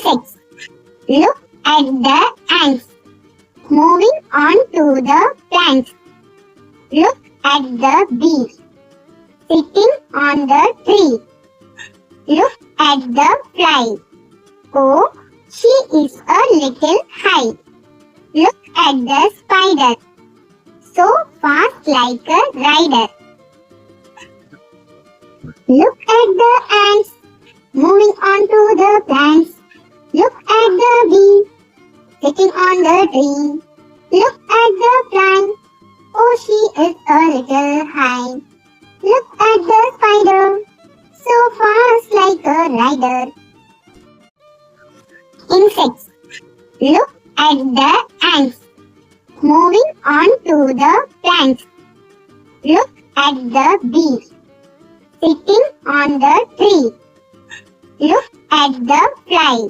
Insects. Look at the ants moving on to the plants. Look at the bee sitting on the tree. Look at the fly. Oh, she is a little high. Look at the spider, so fast like a rider. Look at the ants moving on to the plants. Look at the bee sitting on the tree. Look at the fly. Oh, she is a little high. Look at the spider, so fast like a rider. Insects. Look at the ants moving on to the plants. Look at the bee sitting on the tree. Look at the fly.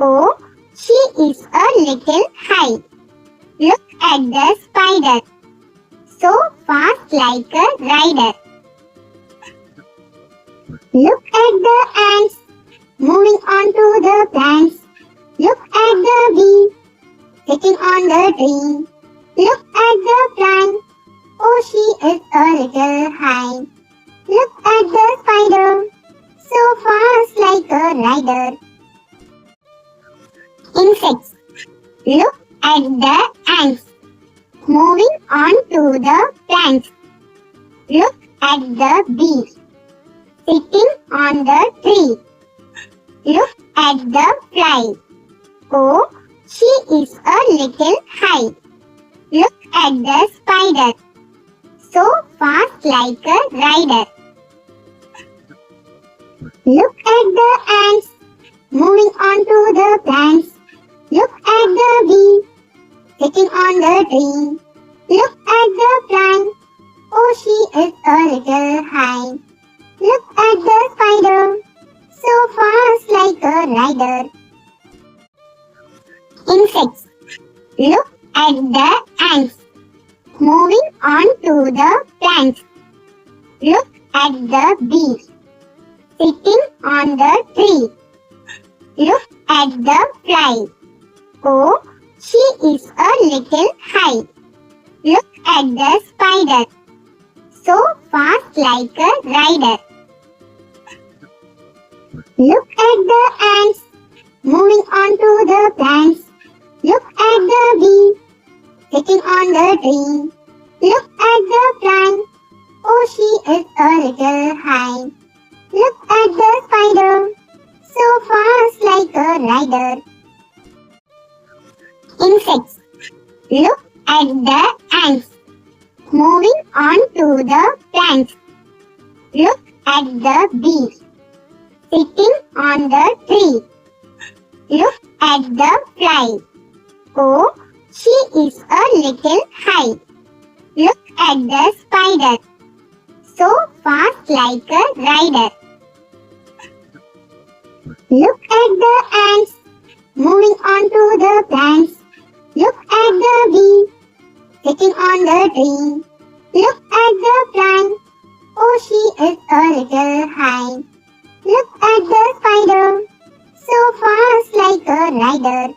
Oh, she is a little high. Look at the spider, so fast like a rider. Look at the ants moving on to the plants. Look at the bee sitting on the tree. Look at the fly. Oh, she is a little high. Look at the spider, so fast like a rider. Insects. Look at the ants moving on to the plants. Look at the bee sitting on the tree. Look at the fly. Oh, she is a little high. Look at the spider, so fast like a rider. Look at the ants moving on to the plants. Look at the bee sitting on the tree. Look at the fly. Oh, she is a little high. Look at the spider, so fast like a rider. Insects. Look at the ants moving on to the plants. Look at the bee sitting on the tree. Look at the fly. Oh, she is a little high. Look at the spider, so fast like a rider. Look at the ants moving on to the plants. Look at the bee sitting on the tree. Look at the fly. Oh, she is a little high. Look at the spider, so fast like a rider. Insects. Look at the ants moving on to the plants. Look at the bee sitting on the tree. Look at the fly. Oh, she is a little high. Look at the spider, so fast like a rider. Look at the ants moving on to the plants. Look at the bee sitting on the tree. Look at the fly. Oh, she is a little high. Look at the spider, so fast like a rider.